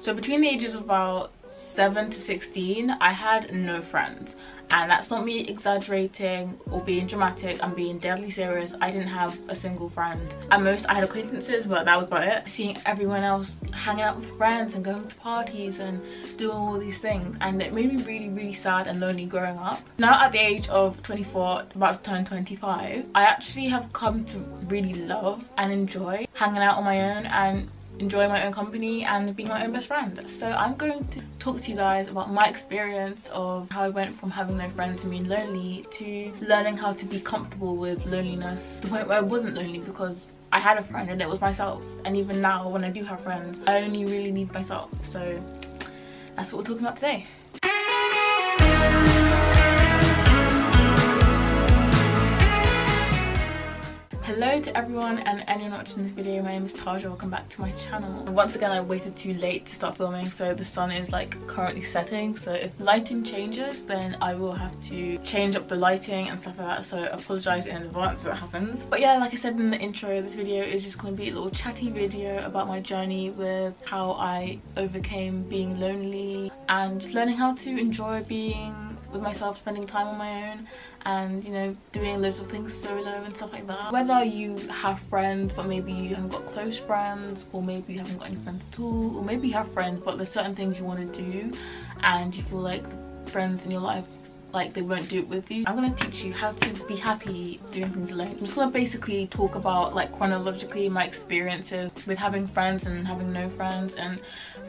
So between the ages of about 7 to 16, I had no friends. And that's not me exaggerating or being dramatic. I'm being deadly serious. I didn't have a single friend. At most, I had acquaintances, but that was about it. Seeing everyone else hanging out with friends and going to parties and doing all these things. And it made me really, really sad and lonely growing up. Now at the age of 24, about to turn 25, I actually have come to really love and enjoy hanging out on my own and enjoy my own company and being my own best friend. So I'm going to talk to you guys about my experience of how I went from having no friends and being lonely to learning how to be comfortable with loneliness, to the point where I wasn't lonely because I had a friend and it was myself. And even now when I do have friends, I only really need myself. So that's what we're talking about today. Hello to everyone and anyone watching this video. My name is Taja. Welcome back to my channel. Once again, I waited too late to start filming, so the sun is like currently setting, so if lighting changes then I will have to change up the lighting and stuff like that, so I apologize in advance if it happens. But yeah, like I said in the intro, this video is just going to be a little chatty video about my journey with how I overcame being lonely and just learning how to enjoy being with myself, spending time on my own, and you know, doing loads of things solo and stuff like that. Whether you have friends but maybe you haven't got close friends, or maybe you haven't got any friends at all, or maybe you have friends but there's certain things you want to do and you feel like the friends in your life, like, they won't do it with you. I'm gonna teach you how to be happy doing things alone. I'm just gonna basically talk about, like, chronologically my experiences with having friends and having no friends, and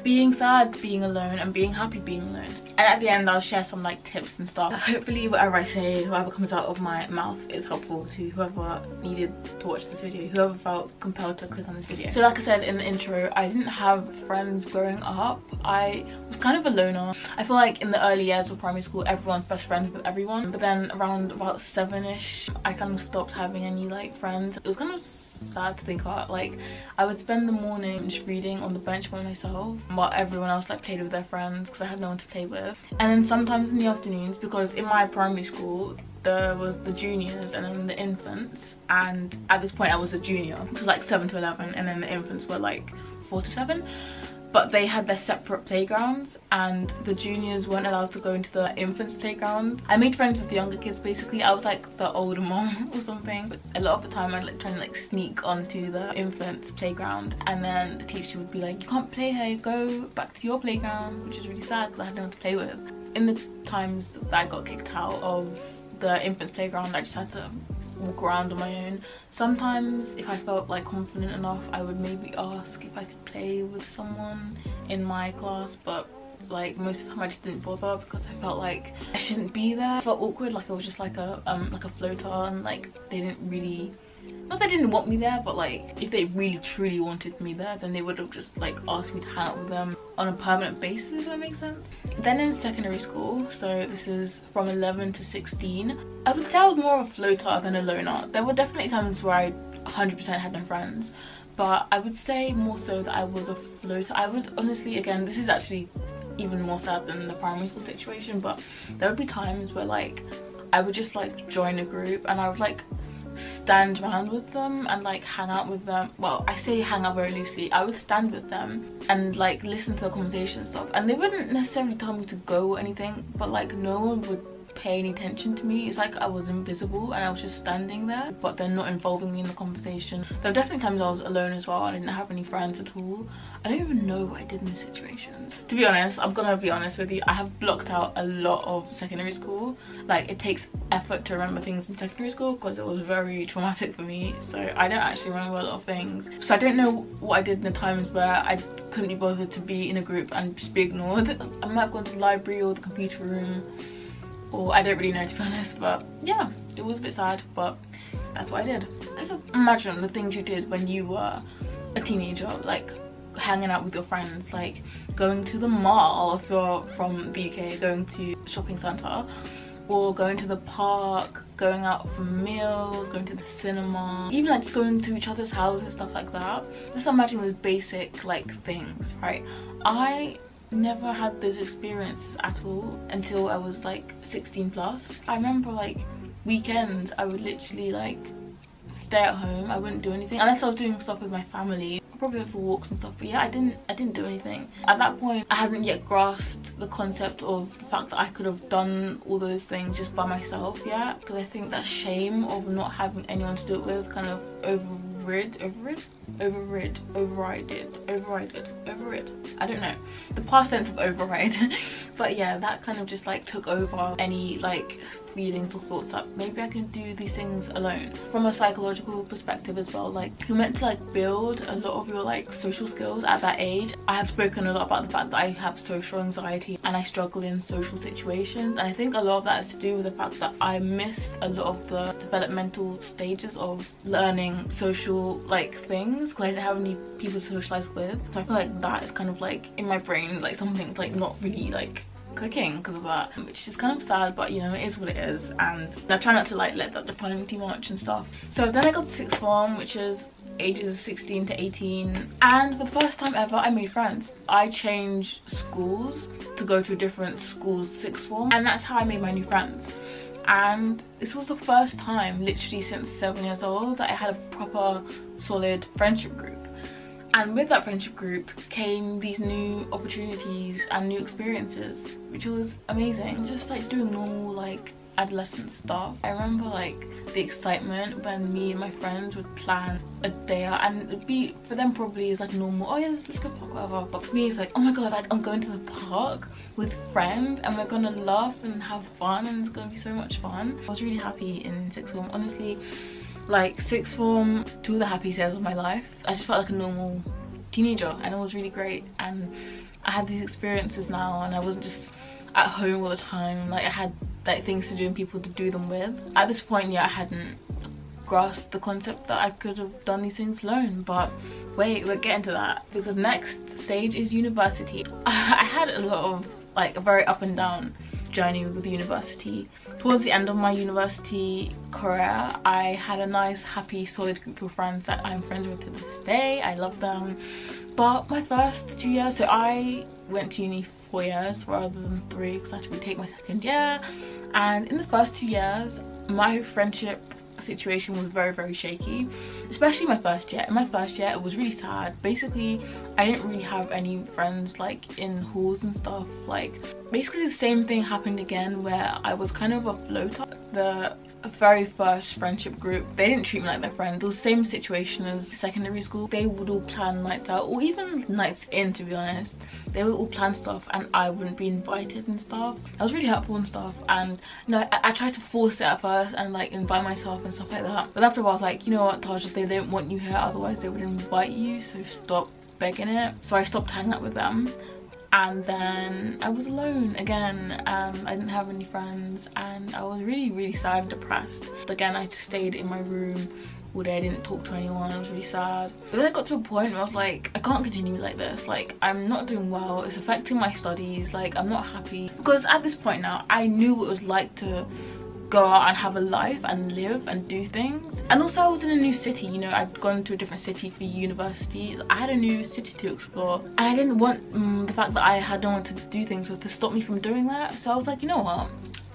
being sad being alone and being happy being alone. And at the end I'll share some like tips and stuff. Hopefully whatever I say, whatever comes out of my mouth is helpful to whoever needed to watch this video, whoever felt compelled to click on this video. So like I said in the intro, I didn't have friends growing up. I was kind of a loner. I feel like in the early years of primary school everyone's best friends with everyone, but then around about 7ish I kind of stopped having any like friends. It was kind of sad to think about. Like, I would spend the morning just reading on the bench by myself while everyone else like played with their friends because I had no one to play with. And then sometimes in the afternoons, because in my primary school there was the juniors and then the infants, and at this point I was a junior, which was like 7 to 11, and then the infants were like 4 to 7. But they had their separate playgrounds and the juniors weren't allowed to go into the infants playground. I made friends with the younger kids basically. I was like the older mom or something, but a lot of the time I'd like try and like sneak onto the infants playground, and then the teacher would be like, you can't play here, go back to your playground, which is really sad because I had no one to play with. In the times that I got kicked out of the infants playground, I just had to walk around on my own. Sometimes if I felt like confident enough, I would maybe ask if I could play with someone in my class, but like most of the time I just didn't bother because I felt like I shouldn't be there. I felt awkward, like I was just like a floater, and like they didn't really, not that they didn't want me there, but like if they really truly wanted me there then they would have just like asked me to hang out with them on a permanent basis, if that makes sense. Then in secondary school, so this is from 11 to 16, I would say I was more of a floater than a loner. There were definitely times where I 100% had no friends, but I would say more so that I was a floater. I would honestly, again, this is actually even more sad than the primary school situation, but there would be times where like I would just like join a group and I would like stand around with them and like hang out with them. Well, I say hang out very loosely. I would stand with them and like listen to the conversation and stuff, and they wouldn't necessarily tell me to go or anything, but like no one would pay any attention to me. It's like I was invisible and I was just standing there, but they're not involving me in the conversation. There were definitely times I was alone as well. I didn't have any friends at all. I don't even know what I did in those situations. To be honest, I'm gonna be honest with you, I have blocked out a lot of secondary school. Like, it takes effort to remember things in secondary school because it was very traumatic for me, so I don't actually remember a lot of things. So I don't know what I did in the times where I couldn't be bothered to be in a group and just be ignored. I might have gone to the library or the computer room, or I don't really know, to be honest. But yeah, it was a bit sad, but that's what I did. Just imagine the things you did when you were a teenager, like hanging out with your friends, like going to the mall if you're from the UK, going to shopping centre, or going to the park, going out for meals, going to the cinema, even like just going to each other's houses, stuff like that. Just imagine those basic like things, right? I never had those experiences at all until I was like 16 plus. I remember like weekends I would literally like stay at home. I wouldn't do anything unless I was doing stuff with my family. probably went for walks and stuff, but yeah, I didn't do anything. At that point, I hadn't yet grasped the concept of the fact that I could have done all those things just by myself yet, because I think that shame of not having anyone to do it with kind of overrid, I don't know the past tense of override. But yeah, that kind of just like took over any like feelings or thoughts that maybe I can do these things alone. From a psychological perspective as well, like you're meant to like build a lot of your like social skills at that age. I have spoken a lot about the fact that I have social anxiety and I struggle in social situations, and I think a lot of that is to do with the fact that I missed a lot of the developmental stages of learning social like things because I didn't have any people to socialize with. So I feel like that is kind of like in my brain, like something's like not really like clicking because of that, which is kind of sad, but you know, it is what it is, and I try not to like let that define me too much and stuff. So then I got to sixth form, which is ages 16 to 18, and for the first time ever I made friends. I changed schools to go to a different school's sixth form, and that's how I made my new friends. And this was the first time literally since 7 years old that I had a proper solid friendship group. And with that friendship group came these new opportunities and new experiences, which was amazing. Just like doing normal like adolescent stuff. I remember like the excitement when me and my friends would plan a day out, and it'd be, for them probably is like normal, oh yeah, let's go park, whatever, but for me it's like, oh my god, like I'm going to the park with friends and we're gonna laugh and have fun and it's gonna be so much fun. I was really happy in sixth form, honestly. Like sixth form, two of the happiest years of my life. I just felt like a normal teenager and it was really great, and I had these experiences now and I wasn't just at home all the time. Like I had like things to do and people to do them with. At this point, yeah, I hadn't grasped the concept that I could have done these things alone, but wait, we're getting to that, because next stage is university. I had a lot of like a very up and down journey with university. Towards the end of my university career, I had a nice, happy, solid group of friends that I'm friends with to this day. I love them. But my first 2 years, so I went to uni 4 years rather than 3 because I had to retake my second year. And in the first 2 years, my friendship situation was very shaky, especially my first year. In my first year, it was really sad. Basically, I didn't really have any friends like in halls and stuff. Like basically the same thing happened again, where I was kind of a floater. The very first friendship group, they didn't treat me like their friend. It was the same situation as secondary school. They would all plan nights out, or even nights in, to be honest. They would all plan stuff and I wouldn't be invited and stuff. I was really hurtful and stuff, and you know, I tried to force it at first and like invite myself and stuff like that, but after a while I was like, you know what, Taja, they don't want you here, otherwise they would invite you, so stop begging it. So I stopped hanging out with them, and then I was alone again. I didn't have any friends and I was really sad and depressed. Again, I just stayed in my room all day. I didn't talk to anyone. I was really sad. But then I got to a point where I was like, I can't continue like this. Like, I'm not doing well. It's affecting my studies. Like, I'm not happy. Because at this point now, I knew what it was like to go out and have a life and live and do things. And also I was in a new city, you know, I'd gone to a different city for university. I had a new city to explore, and I didn't want the fact that I had no one to do things with to stop me from doing that. So I was like, you know what,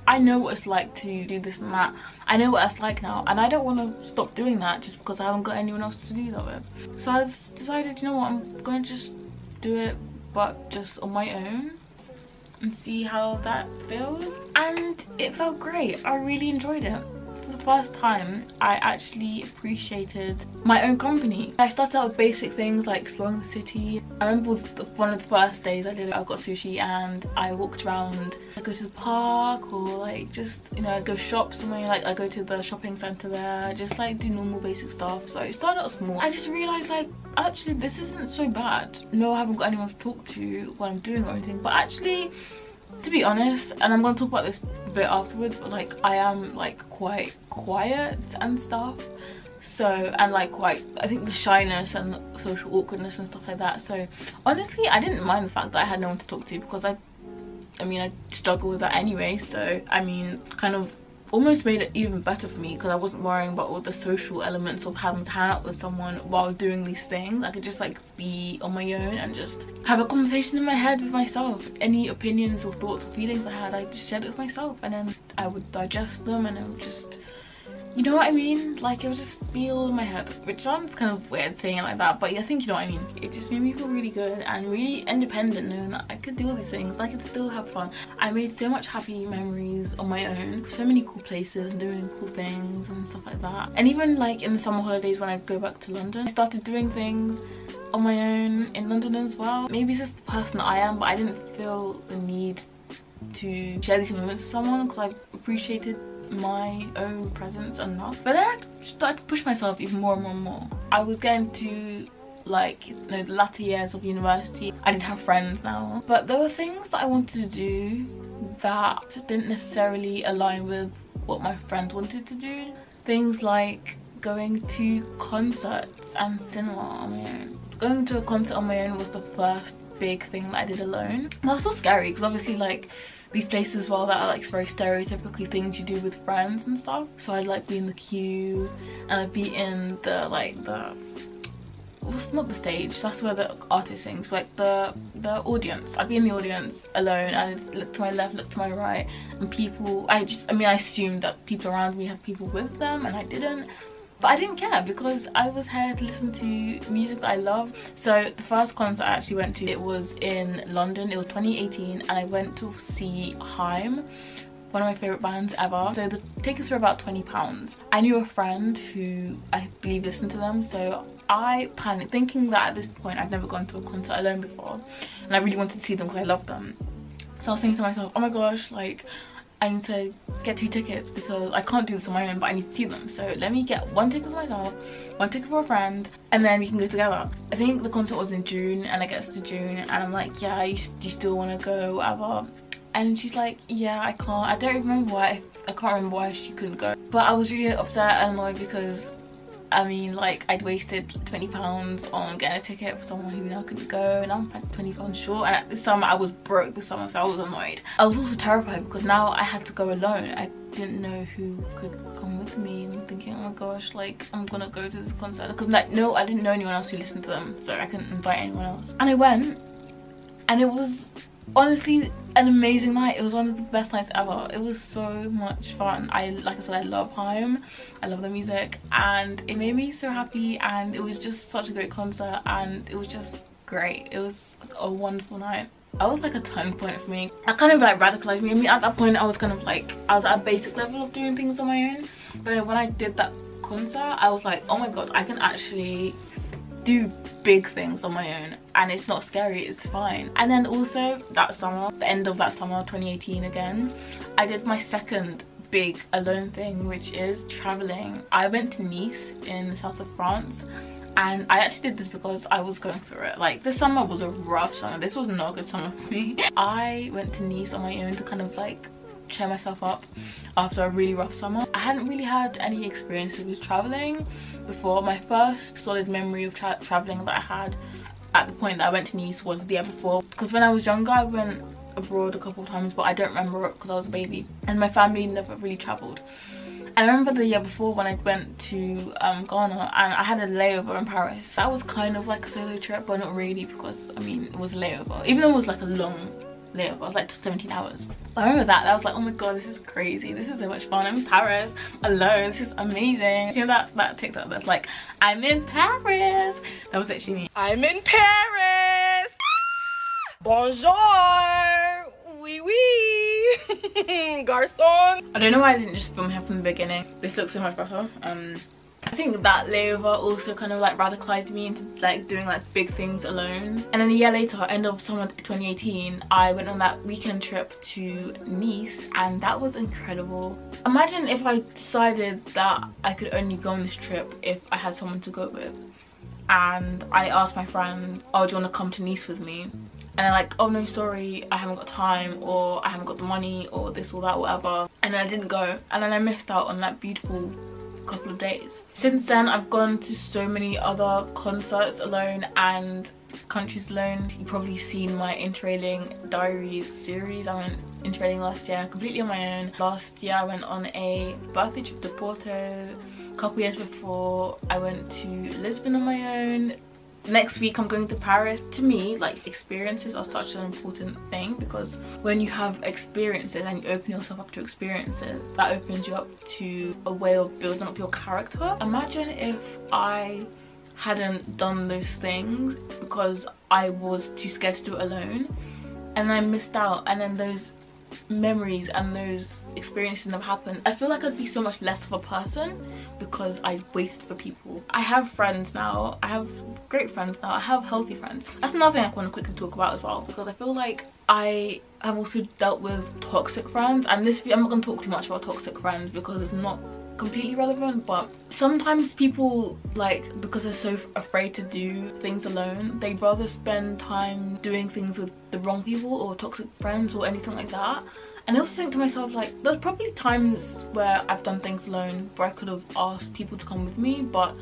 I know what it's like to do this and that. I know what it's like now, and I don't want to stop doing that just because I haven't got anyone else to do that with. So I decided, you know what, I'm gonna just do it, but just on my own, and see how that feels. And it felt great. I really enjoyed it. For the first time, I actually appreciated my own company. I started out with basic things like exploring the city. I remember one of the first days I did it, I got sushi and I walked around. I go to the park, or like just, you know, I'd go shop somewhere, like I go to the shopping centre there, just like do normal basic stuff. So I started out small. I just realised like, actually this isn't so bad. No, I haven't got anyone to talk to while I'm doing or anything, but actually, to be honest, and I'm going to talk about this a bit afterwards, but like I am like quite quiet and stuff. So, and like quite, I think the shyness and the social awkwardness and stuff like that. So honestly, I didn't mind the fact that I had no one to talk to, because I mean I struggle with that anyway. So I mean, kind of almost made it even better for me, because I wasn't worrying about all the social elements of having to hang out with someone while doing these things. I could just like be on my own and just have a conversation in my head with myself. Any opinions or thoughts or feelings I had, I just shared it with myself, and then I would digest them and I would just You know what I mean? Like, it would just be all in my head, which sounds kind of weird saying it like that, but I think you know what I mean. It just made me feel really good and really independent, knowing that I could do all these things. I could still have fun. I made so much happy memories on my own, so many cool places and doing cool things and stuff like that. And even like in the summer holidays when I go back to London, I started doing things on my own in London as well. Maybe it's just the person I am, but I didn't feel the need to share these moments with someone because I appreciated my own presence enough. But then I started to push myself even more and more and more. I was getting to like, you know, the latter years of university. I didn't have friends now, but there were things that I wanted to do that didn't necessarily align with what my friends wanted to do. Things like going to concerts and cinema on my own. Going to a concert on my own was the first big thing that I did alone. Well, it's so scary because obviously like these places as well that are like very stereotypically things you do with friends and stuff. So I'd like be in the queue and I'd be in the like the, what's not the stage, that's where the artist sings, like the audience. I'd be in the audience alone and I'd look to my left, look to my right, and people, I assumed that people around me had people with them, and I didn't. But I didn't care because I was here to listen to music that I love. So the first concert I actually went to, it was in London. It was 2018 and I went to see Haim, one of my favourite bands ever. So the tickets were about £20. I knew a friend who I believe listened to them, so I panicked thinking that at this point I'd never gone to a concert alone before and I really wanted to see them because I love them. So I was thinking to myself, oh my gosh, like I need to get 2 tickets because I can't do this on my own, but I need to see them. So let me get 1 ticket for myself, 1 ticket for a friend, and then we can go together. I think the concert was in June and it gets to June and I'm like, yeah, do you still want to go, whatever? And she's like, yeah, I can't. I don't remember why. I can't remember why she couldn't go. But I was really upset and annoyed because I mean, like, I'd wasted £20 on getting a ticket for someone who now couldn't go, and I'm like £20 short. And at this summer I was broke this summer, so I was annoyed. I was also terrified because now I had to go alone. I didn't know who could come with me, and I'm thinking, oh my gosh, like I'm gonna go to this concert because like no, I didn't know anyone else who listened to them, so I couldn't invite anyone else. And I went, and it was honestly an amazing night. It was one of the best nights ever. It was so much fun. Like I said, I love Haim, I love the music, and it made me so happy, and it was just such a great concert, and it was just great. It was a wonderful night. I was like a turning point for me. That kind of like radicalized me. I mean, at that point I was kind of like, I was at a basic level of doing things on my own, but then when I did that concert I was like, oh my god, I can actually do big things on my own and it's not scary, it's fine. And then also that summer, the end of that summer, 2018 again, I did my second big alone thing, which is traveling. I went to Nice in the south of France, and I actually did this because I was going through it. Like, this summer was a rough summer. This was not a good summer for me. I went to Nice on my own to kind of like cheer myself up after a really rough summer. I hadn't really had any experiences with traveling before. My first solid memory of traveling that I had at the point that I went to Nice was the year before, because when I was younger I went abroad a couple of times, but I don't remember it because I was a baby and my family never really traveled. And I remember the year before when I went to Ghana, and I had a layover in Paris. That was kind of like a solo trip, but not really, because I mean it was a layover, even though it was like a long layover. It was like 17 hours. I remember that and I was like, oh my god, this is crazy, this is so much fun. I'm in Paris alone, this is amazing. You know that TikTok that's like, I'm in Paris? That was actually me. I'm in Paris. Bonjour. Oui, oui. Garçon. I don't know why I didn't just film here from the beginning. This looks so much better. I think that layover also kind of like radicalized me into like doing like big things alone. And then a year later, end of summer 2018, I went on that weekend trip to Nice, and that was incredible. Imagine if I decided that I could only go on this trip if I had someone to go with, and I asked my friend, oh, do you want to come to Nice with me? And they're like, oh no, sorry, I haven't got time, or I haven't got the money, or this or that, whatever. And then I didn't go, and then I missed out on that beautiful couple of days. Since then I've gone to so many other concerts alone and countries alone. You've probably seen my Interrailing Diaries series. I went interrailing last year completely on my own. Last year I went on a birthday trip to Porto. A couple years before I went to Lisbon on my own. Next week I'm going to Paris. To me, like, experiences are such an important thing, because when you have experiences and you open yourself up to experiences, that opens you up to a way of building up your character. Imagine if I hadn't done those things because I was too scared to do it alone, and I missed out, and then those memories and those experiences never happened. I feel like I'd be so much less of a person because I waited for people. I have friends now, I have great friends now, I have healthy friends. That's another thing I want to quickly talk about as well, because I feel like I have also dealt with toxic friends, and this I'm not going to talk too much about toxic friends because it's not completely relevant, but sometimes people, like, because they're so afraid to do things alone, they'd rather spend time doing things with the wrong people or toxic friends or anything like that. And I also think to myself, like, there's probably times where I've done things alone where I could have asked people to come with me, but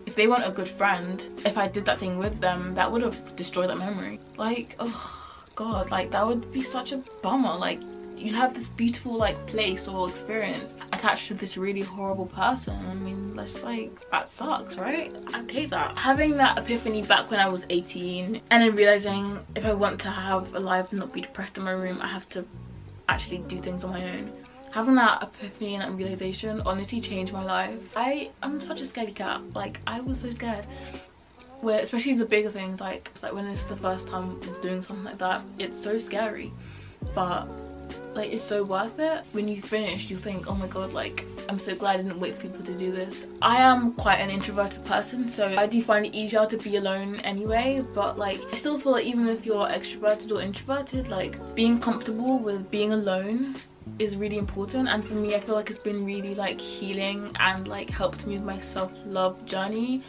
if they weren't a good friend, if I did that thing with them, that would have destroyed that memory. Like, oh god, like, that would be such a bummer. Like, you have this beautiful, like, place or experience attached to this really horrible person. I mean, that's like, that sucks, right? I hate that. Having that epiphany back when I was 18, and then realizing if I want to have a life and not be depressed in my room, I have to actually do things on my own. Having that epiphany and that realization honestly changed my life. I'm such a scaredy cat. Like, I was so scared. Where, especially the bigger things, like when it's the first time doing something like that, it's so scary, but like, it's so worth it. When you finish, you think, oh my god, like, I'm so glad I didn't wait for people to do this. I am quite an introverted person, so I do find it easier to be alone anyway, but like, I still feel like even if you're extroverted or introverted, like, being comfortable with being alone is really important. And for me, I feel like it's been really, like, healing and, like, helped me with my self-love journey,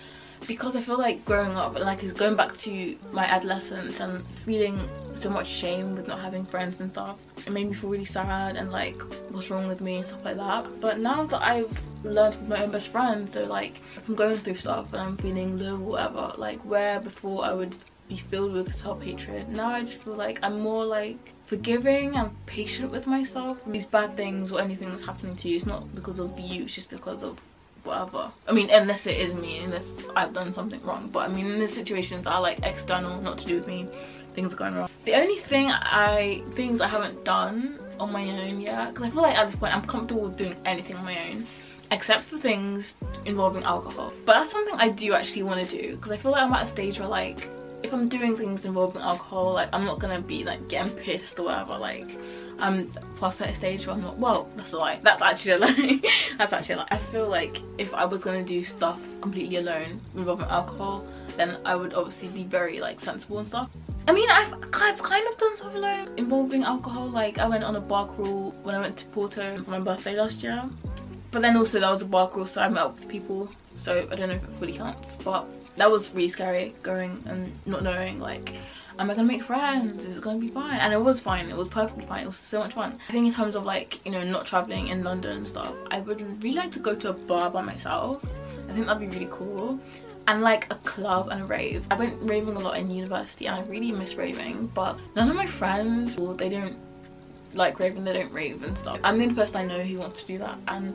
because I feel like growing up, like, it's going back to my adolescence and feeling so much shame with not having friends and stuff. It made me feel really sad and like, what's wrong with me and stuff like that. But now that I've learned from my own best friend, so like, if I'm going through stuff and I'm feeling low or whatever, like, where before I would be filled with self-hatred, now I just feel like I'm more like forgiving and patient with myself. These bad things or anything that's happening to you, it's not because of you, it's just because of whatever. I mean, unless it is me, unless I've done something wrong, but I mean, in the situations that are like external, not to do with me, things are going wrong. The only things I haven't done on my own yet, because I feel like at this point I'm comfortable with doing anything on my own except for things involving alcohol. But that's something I do actually want to do, because I feel like I'm at a stage where, like, if I'm doing things involving alcohol, like, I'm not gonna be like getting pissed or whatever. Like, I'm past that stage where I'm not, well, that's a lie, that's actually a lie. That's actually a lie. I feel like if I was gonna do stuff completely alone involving alcohol, then I would obviously be very, like, sensible and stuff. I mean, I've kind of done stuff alone involving alcohol. Like, I went on a bar crawl when I went to Porto for my birthday last year, but then also that was a bar crawl, so I met up with people, so I don't know if it fully counts. But that was really scary, going and not knowing, like, am I gonna make friends? Is it gonna be fine? And it was fine, it was perfectly fine, it was so much fun. I think in terms of, like, you know, not traveling in London and stuff, I would really like to go to a bar by myself. I think that'd be really cool. And like a club and a rave. I went raving a lot in university and I really miss raving, but none of my friends, well, they don't like raving, they don't rave and stuff. I'm the only person I know who wants to do that, and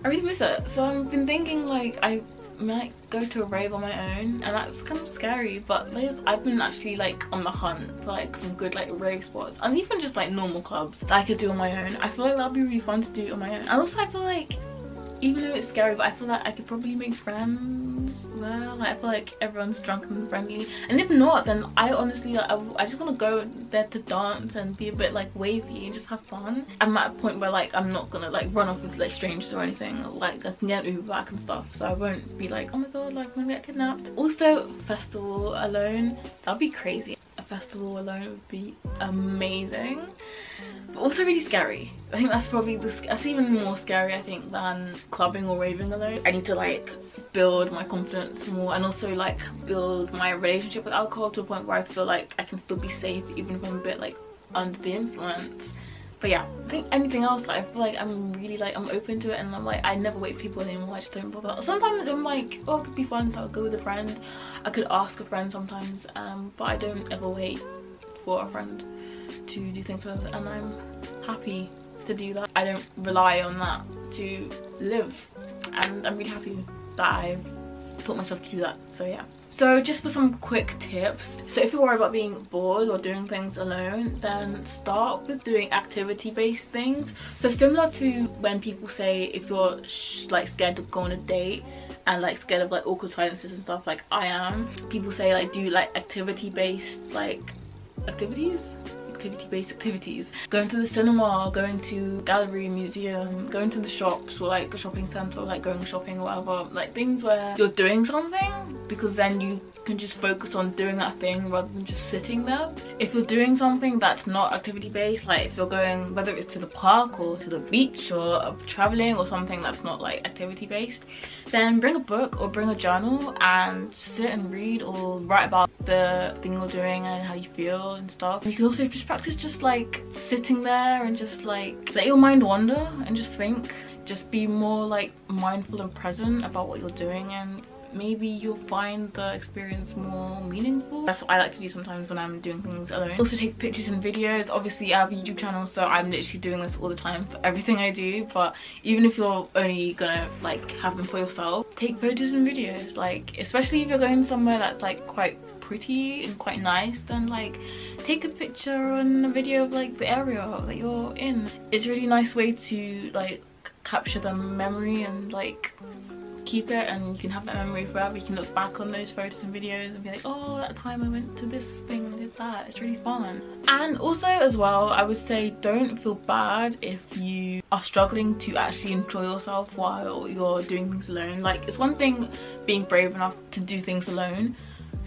I really miss it. So I've been thinking, like, I might go to a rave on my own, and that's kind of scary, but I've been actually, like, on the hunt for, like, some good, like, rave spots, and even just, like, normal clubs that I could do on my own. I feel like that'd be really fun to do on my own. And also I feel like, even though it's scary, but I feel like I could probably make friends there. Like, I feel like everyone's drunk and friendly, and if not, then I honestly, like, I just want to go there to dance and be a bit, like, wavy and just have fun. I'm at a point where, like, I'm not gonna, like, run off with, like, strangers or anything. Like, I can get an Uber back and stuff, so I won't be like, oh my god, like, I'm gonna get kidnapped. Also, festival alone, that'd be crazy. A festival alone would be amazing, but also really scary. I think that's probably that's even more scary, I think, than clubbing or raving alone. I need to, like, build my confidence more, and also, like, build my relationship with alcohol to a point where I feel like I can still be safe even if I'm a bit, like, under the influence. But yeah, I think anything else, like, I feel like I'm really, like, I'm open to it, and I'm like, I never wait for people anymore. I just don't bother. Sometimes I'm like, oh, it could be fun if I would go with a friend. I could ask a friend sometimes, but I don't ever wait for a friend to do things with, and I'm happy to do that. I don't rely on that to live, and I'm really happy that I've taught myself to do that. So yeah, So just for some quick tips, so if you're worried about being bored or doing things alone, then start with doing activity-based things. So similar to when people say if you're like scared to go on a date and like scared of like awkward silences and stuff, like I am, people say like do like activity-based like activities, going to the cinema, going to gallery, museum, going to the shops or like a shopping center, or like going shopping or whatever, like things where you're doing something, because then you can just focus on doing that thing rather than just sitting there. If you're doing something that's not activity based, like if you're going, whether it's to the park or to the beach or traveling or something that's not like activity based, then bring a book or bring a journal and sit and read or write about the thing you're doing and how you feel and stuff. You can also just practice just like sitting there and just like let your mind wander and just think, just be more like mindful and present about what you're doing, and maybe you'll find the experience more meaningful. That's what I like to do sometimes when I'm doing things alone. Also take pictures and videos. Obviously I have a YouTube channel, so I'm literally doing this all the time for everything I do, but even if you're only gonna like have them for yourself, take photos and videos. Like especially if you're going somewhere that's like quite pretty and quite nice, then like take a picture and a video of like the area that you're in. It's a really nice way to like capture the memory and like keep it, and you can have that memory forever. You can look back on those photos and videos and be like, oh, that time I went to this thing and did that. It's really fun. And also as well, I would say don't feel bad if you are struggling to actually enjoy yourself while you're doing things alone. Like it's one thing being brave enough to do things alone,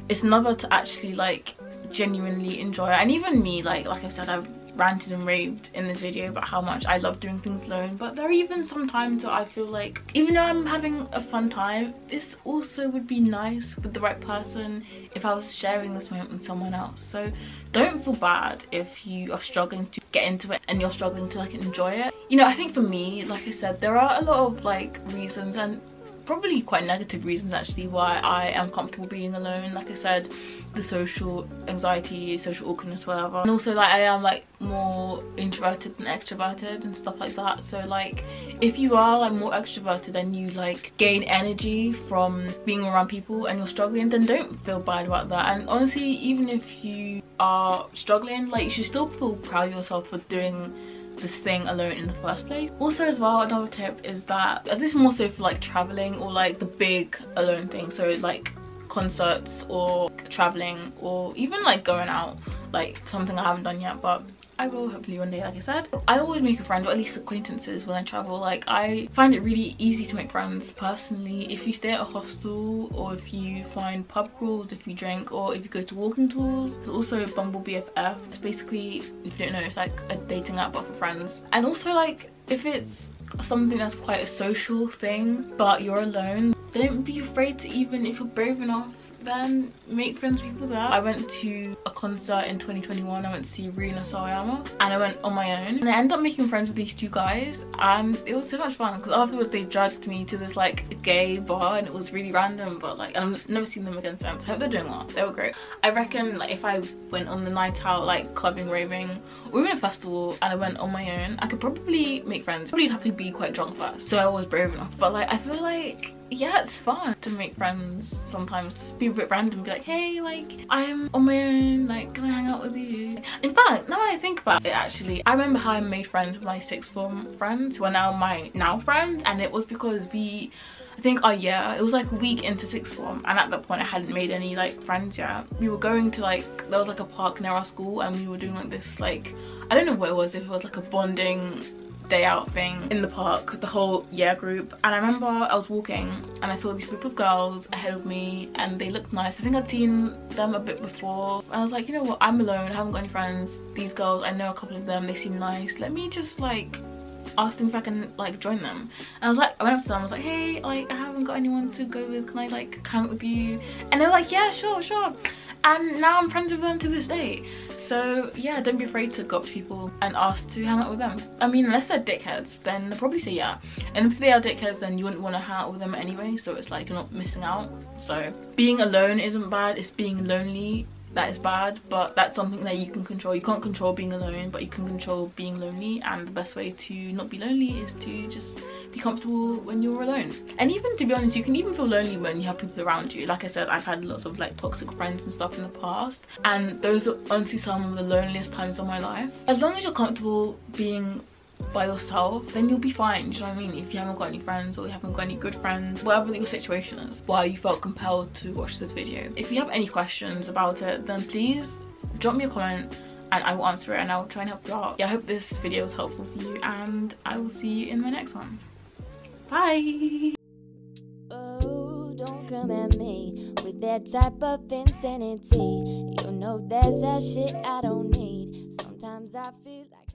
it's another to actually like genuinely enjoy it. And even me, like I've said, I've ranted and raved in this video about how much I love doing things alone, but there are even some times where I feel like even though I'm having a fun time, this also would be nice with the right person if I was sharing this moment with someone else. So don't feel bad if you are struggling to get into it and you're struggling to like enjoy it. You know, I think for me, like I said, there are a lot of like reasons, and probably quite negative reasons actually, why I am comfortable being alone. Like I said, the social anxiety, social awkwardness, whatever, and also like I am like more introverted than extroverted and stuff like that. So like if you are like more extroverted and you like gain energy from being around people and you're struggling, then don't feel bad about that. And honestly, even if you are struggling, like you should still feel proud of yourself for doing this thing alone in the first place. Also as well, another tip is that this is more so for like traveling or like the big alone thing, so like concerts or traveling or even like going out, like something I haven't done yet but I will hopefully one day. Like I said, I always make a friend, or at least acquaintances, when I travel. Like I find it really easy to make friends personally if you stay at a hostel, or if you find pub crawls, if you drink, or if you go to walking tours. There's also Bumble BFF. It's basically, if you don't know, it's like a dating app but for friends. And also like if it's something that's quite a social thing but you're alone, don't be afraid to, even if you're brave enough, then make friends with people there. I went to a concert in 2021. I went to see Rina Sawayama and I went on my own, and I ended up making friends with these two guys, and it was so much fun because afterwards they dragged me to this like gay bar and it was really random, but like I've never seen them again since. I hope they're doing well. They were great. I reckon like if I went on the night out, like clubbing, raving, or even a festival, and I went on my own, I could probably make friends. Probably have to be quite drunk first, so I was brave enough. But like I feel like, yeah, it's fun to make friends sometimes. Just be a bit random, be like, hey, like I'm on my own, like can I hang out with you? In fact, now I think about it, actually I remember how I made friends with my sixth form friends who are now my friends, and it was because we, I think it was like a week into sixth form, and at that point I hadn't made any like friends yet. We were going to like, there was like a park near our school and we were doing like this, like I don't know what it was, if it was like a bonding day out thing in the park, the whole year group. And I remember I was walking and I saw this group of girls ahead of me and they looked nice. I think I'd seen them a bit before, and I was like, you know what, I'm alone, I haven't got any friends. These girls, I know a couple of them, they seem nice, let me just like ask them if I can like join them. And I was like, I went up to them, I was like, hey, like I haven't got anyone to go with, can I like hang out with you? And they were like, yeah, sure. And now I'm friends with them to this day. So yeah, don't be afraid to go up to people and ask to hang out with them. I mean, unless they're dickheads, then they'll probably say yeah. And if they are dickheads, then you wouldn't want to hang out with them anyway, so it's like you're not missing out. So being alone isn't bad, it's being lonely that is bad, but that's something that you can control. You can't control being alone, but you can control being lonely, and the best way to not be lonely is to just be comfortable when you're alone. And even, to be honest, you can even feel lonely when you have people around you. Like I said, I've had lots of like toxic friends and stuff in the past, and those are honestly some of the loneliest times of my life. As long as you're comfortable being by yourself, then you'll be fine. Do you know what I mean? If you haven't got any friends or you haven't got any good friends, whatever your situation is, why you felt compelled to watch this video. If you have any questions about it, then please drop me a comment and I will answer it, and I'll try and help you out. Yeah, I hope this video was helpful for you, and I will see you in my next one. Bye. Oh, don't come at me with that type of insanity. You know that's that shit I don't need. Sometimes I feel like